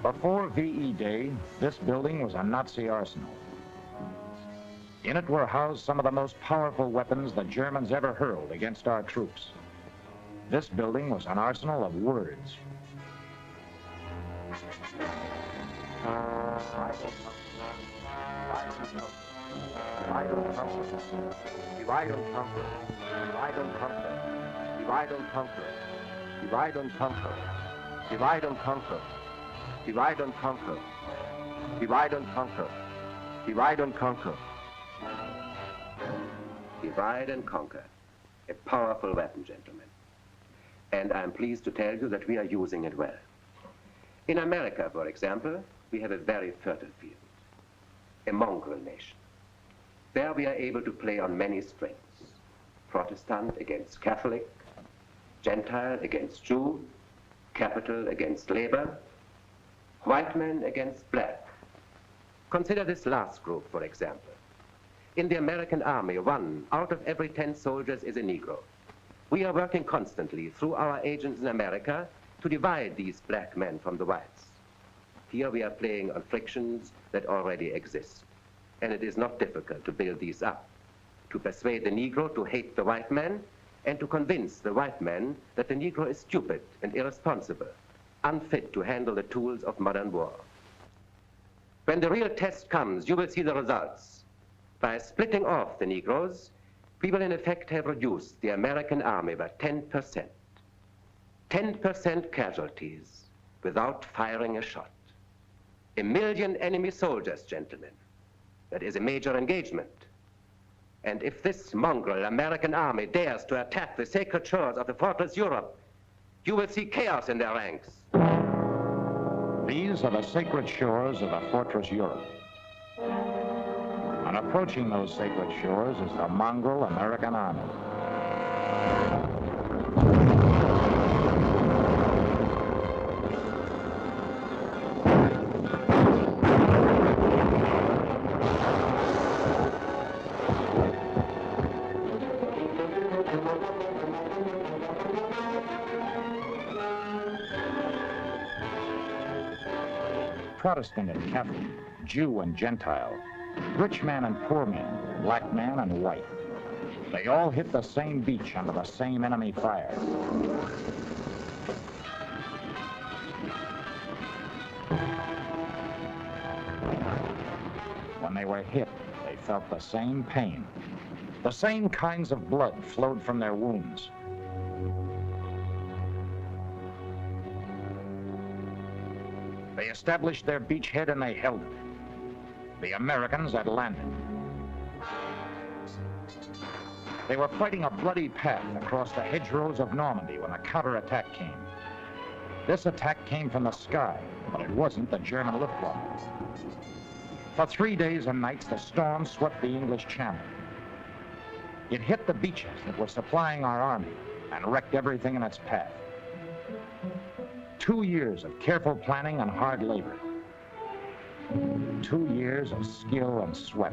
Before VE Day, this building was a Nazi arsenal. In it were housed some of the most powerful weapons the Germans ever hurled against our troops. This building was an arsenal of words. Divide and conquer. Divide and conquer. Divide and conquer. Divide and conquer. Divide and conquer. Divide and conquer. Divide and conquer. Divide and conquer. Divide and conquer. Divide and conquer. A powerful weapon, gentlemen. And I'm pleased to tell you that we are using it well. In America, for example, we have a very fertile field, a mongrel nation. There we are able to play on many strengths. Protestant against Catholic, Gentile against Jew, capital against labor, white man against black. Consider this last group, for example. In the American Army, 1 out of every 10 soldiers is a Negro. We are working constantly through our agents in America to divide these black men from the whites. Here we are playing on frictions that already exist, and it is not difficult to build these up, to persuade the Negro to hate the white man, and to convince the white man that the Negro is stupid and irresponsible, unfit to handle the tools of modern war. When the real test comes, you will see the results. By splitting off the Negroes, we will in effect have reduced the American army by 10%. 10% casualties without firing a shot. 1 million enemy soldiers, gentlemen. That is a major engagement. And if this mongrel American army dares to attack the sacred shores of the fortress Europe, you will see chaos in their ranks. These are the sacred shores of the fortress Europe. And approaching those sacred shores is the mongrel American army. Protestant and Catholic, Jew and Gentile, rich man and poor man, black man and white. They all hit the same beach under the same enemy fire. When they were hit, they felt the same pain. The same kinds of blood flowed from their wounds. They established their beachhead and they held it. The Americans had landed. They were fighting a bloody path across the hedgerows of Normandy when a counterattack came. This attack came from the sky, but it wasn't the German Luftwaffe. For 3 days and nights, the storm swept the English Channel. It hit the beaches that were supplying our army and wrecked everything in its path. 2 years of careful planning and hard labor. 2 years of skill and sweat.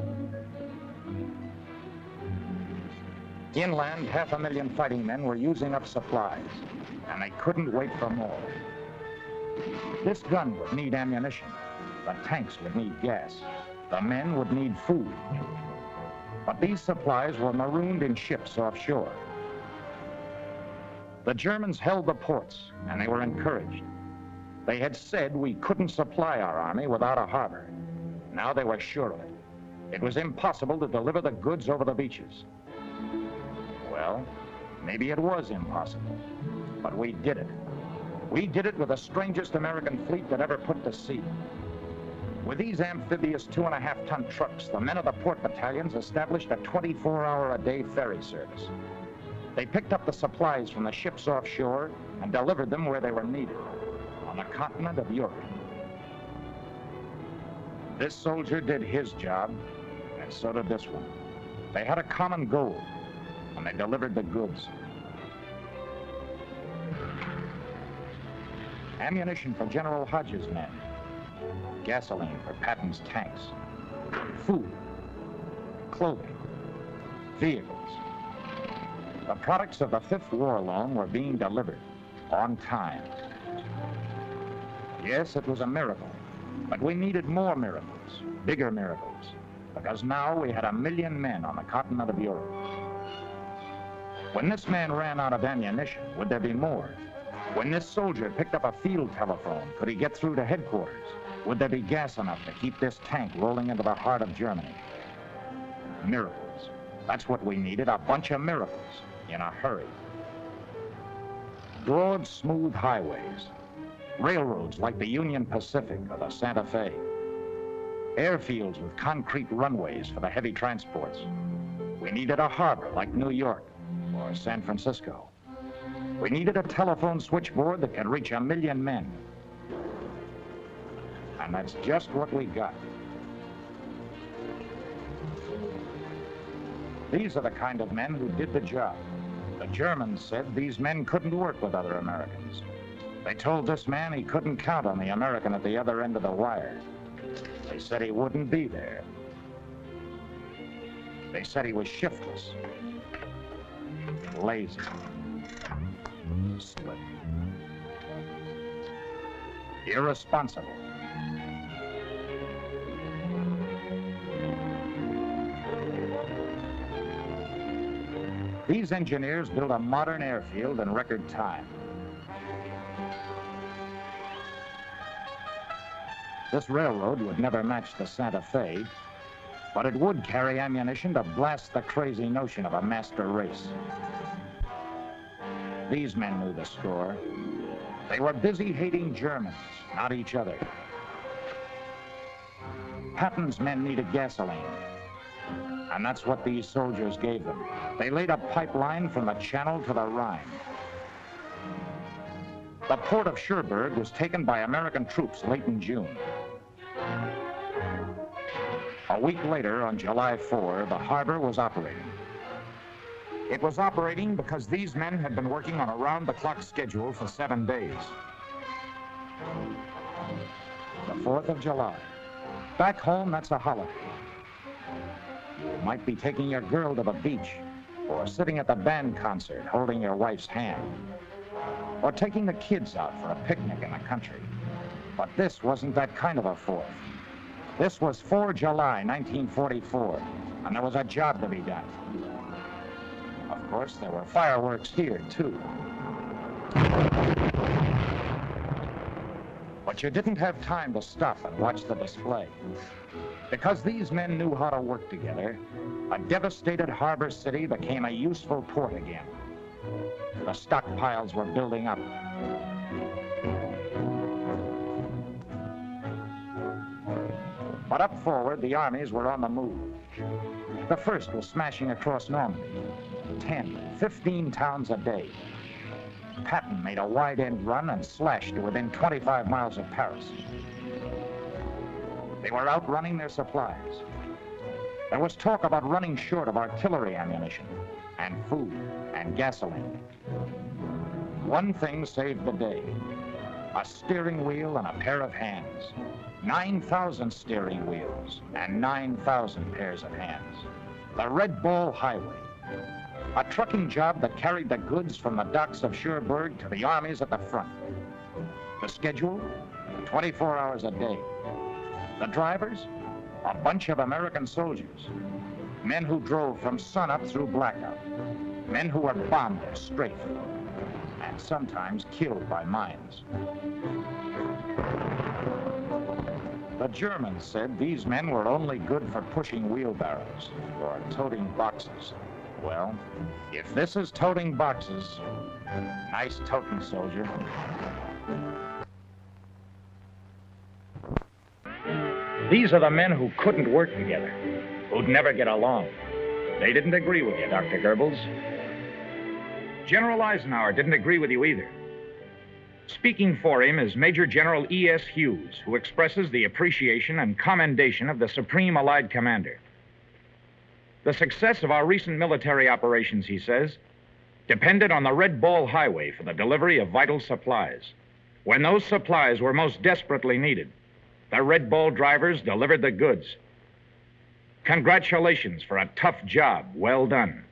Inland, 500,000 fighting men were using up supplies, and they couldn't wait for more. This gun would need ammunition. The tanks would need gas. The men would need food. But these supplies were marooned in ships offshore. The Germans held the ports, and they were encouraged. They had said we couldn't supply our army without a harbor. Now they were sure of it. It was impossible to deliver the goods over the beaches. Well, maybe it was impossible, but we did it. We did it with the strangest American fleet that ever put to sea. With these amphibious 2.5-ton trucks, the men of the port battalions established a 24-hour-a-day ferry service. They picked up the supplies from the ships offshore and delivered them where they were needed, on the continent of Europe. This soldier did his job, and so did this one. They had a common goal, and they delivered the goods. Ammunition for General Hodges' men, gasoline for Patton's tanks, food, clothing, vehicles. The products of the 5th War Loan were being delivered on time. Yes, it was a miracle. But we needed more miracles, bigger miracles, because now we had 1 million men on the continent of Europe. When this man ran out of ammunition, would there be more? When this soldier picked up a field telephone, could he get through to headquarters? Would there be gas enough to keep this tank rolling into the heart of Germany? Miracles. That's what we needed, a bunch of miracles, in a hurry. Broad, smooth highways. Railroads like the Union Pacific or the Santa Fe. Airfields with concrete runways for the heavy transports. We needed a harbor like New York or San Francisco. We needed a telephone switchboard that could reach 1 million men. And that's just what we got. These are the kind of men who did the job. The Germans said these men couldn't work with other Americans. They told this man he couldn't count on the American at the other end of the wire. They said he wouldn't be there. They said he was shiftless, lazy, slick, irresponsible. These engineers built a modern airfield in record time. This railroad would never match the Santa Fe, but it would carry ammunition to blast the crazy notion of a master race. These men knew the score. They were busy hating Germans, not each other. Patton's men needed gasoline, and that's what these soldiers gave them. They laid a pipeline from the Channel to the Rhine. The port of Cherbourg was taken by American troops late in June. A week later, on July 4, the harbor was operating. It was operating because these men had been working on a round-the-clock schedule for 7 days. The 4th of July. Back home, that's a holiday. You might be taking your girl to the beach, or sitting at the band concert holding your wife's hand, or taking the kids out for a picnic in the country. But this wasn't that kind of a 4th. This was 4 July, 1944, and there was a job to be done. Of course, there were fireworks here, too. But you didn't have time to stop and watch the display. Because these men knew how to work together, a devastated harbor city became a useful port again. The stockpiles were building up. But up forward, the armies were on the move. The first was smashing across Normandy. 10, 15 towns a day. Patton made a wide-end run and slashed to within 25 miles of Paris. They were outrunning their supplies. There was talk about running short of artillery ammunition and food and gasoline. One thing saved the day: a steering wheel and a pair of hands. 9,000 steering wheels and 9,000 pairs of hands. The Red Ball Highway, a trucking job that carried the goods from the docks of Cherbourg to the armies at the front. The schedule, 24 hours a day. The drivers, a bunch of American soldiers. Men who drove from sunup through blackout. Men who were bombed or strafed, and sometimes killed by mines. The Germans said these men were only good for pushing wheelbarrows or toting boxes. Well, if this is toting boxes, nice toting, soldier. These are the men who couldn't work together, who'd never get along. They didn't agree with you, Dr. Goebbels. General Eisenhower didn't agree with you either. Speaking for him is Major General E.S. Hughes, who expresses the appreciation and commendation of the Supreme Allied Commander. The success of our recent military operations, he says, depended on the Red Ball Highway for the delivery of vital supplies. When those supplies were most desperately needed, the Red Ball drivers delivered the goods. Congratulations for a tough job well done.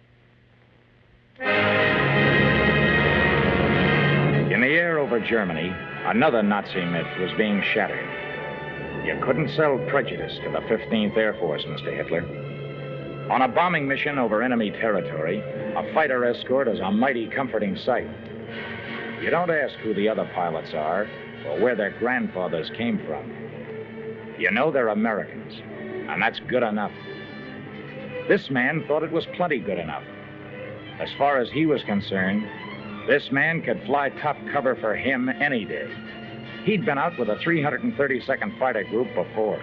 In the air over Germany, Another Nazi myth was being shattered. You couldn't sell prejudice to the 15th Air Force, Mr. Hitler. On a bombing mission over enemy territory, a fighter escort is a mighty comforting sight. You don't ask who the other pilots are or where their grandfathers came from. You know they're Americans, and that's good enough. This man thought it was plenty good enough. As far as he was concerned, this man could fly top cover for him any day. He'd been out with a 332nd Fighter Group before.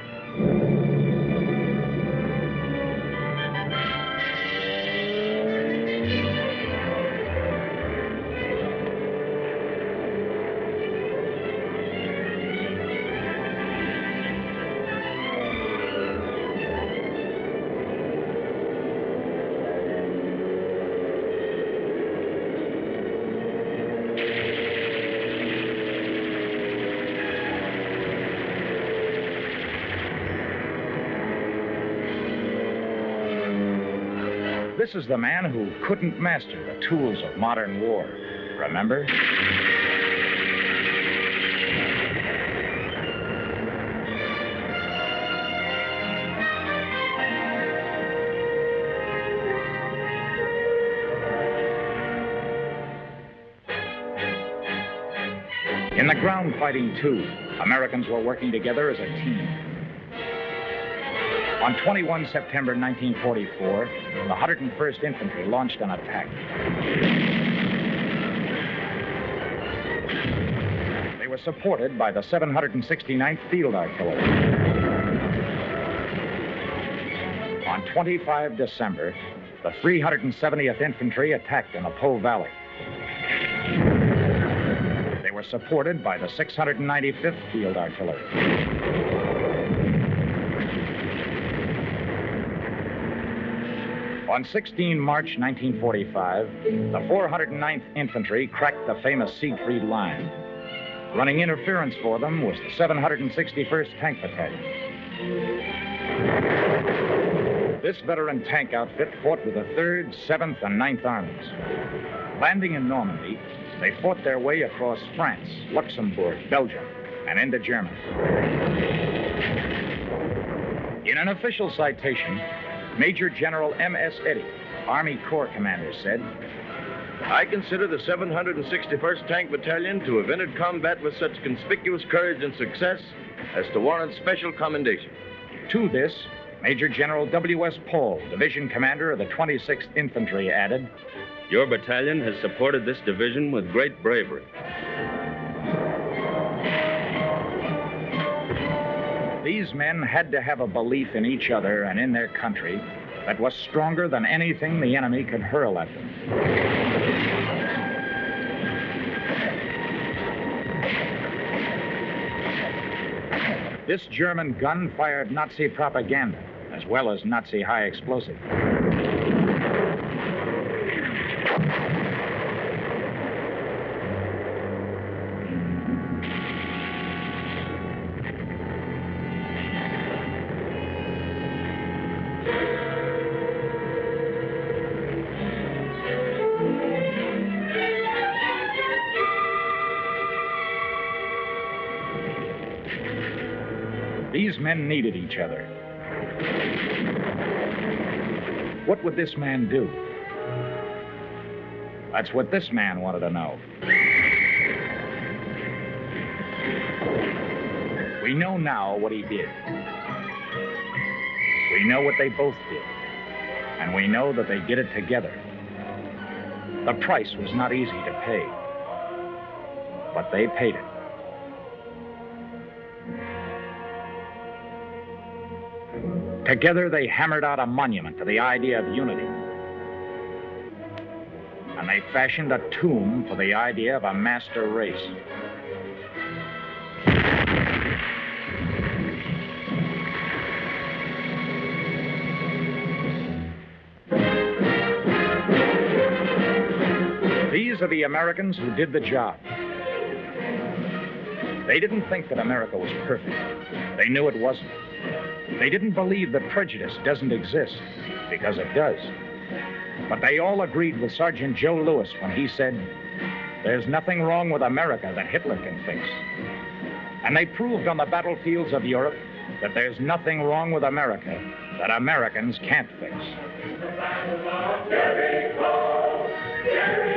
This is the man who couldn't master the tools of modern war. Remember? In the ground fighting, too, Americans were working together as a team. On 21 September 1944, the 101st Infantry launched an attack. They were supported by the 769th Field Artillery. On 25 December, the 370th Infantry attacked in the Po Valley. They were supported by the 695th Field Artillery. On 16 March 1945, the 409th Infantry cracked the famous Siegfried Line. Running interference for them was the 761st Tank Battalion. This veteran tank outfit fought with the 3rd, 7th, and 9th Armies. Landing in Normandy, they fought their way across France, Luxembourg, Belgium, and into Germany. In an official citation, Major General M.S. Eddy, Army Corps Commander, said, I consider the 761st Tank Battalion to have entered combat with such conspicuous courage and success as to warrant special commendation. To this, Major General W.S. Paul, Division Commander of the 26th Infantry, added, Your battalion has supported this division with great bravery. These men had to have a belief in each other and in their country that was stronger than anything the enemy could hurl at them. This German gun fired Nazi propaganda as well as Nazi high explosive. These men needed each other. What would this man do? That's what this man wanted to know. We know now what he did. We know what they both did. And we know that they did it together. The price was not easy to pay, but they paid it. Together, they hammered out a monument to the idea of unity. And they fashioned a tomb for the idea of a master race. These are the Americans who did the job. They didn't think that America was perfect. They knew it wasn't. They didn't believe that prejudice doesn't exist, because it does. But they all agreed with Sergeant Joe Lewis when he said, There's nothing wrong with America that Hitler can fix. And they proved on the battlefields of Europe that there's nothing wrong with America that Americans can't fix. Jericho, Jericho.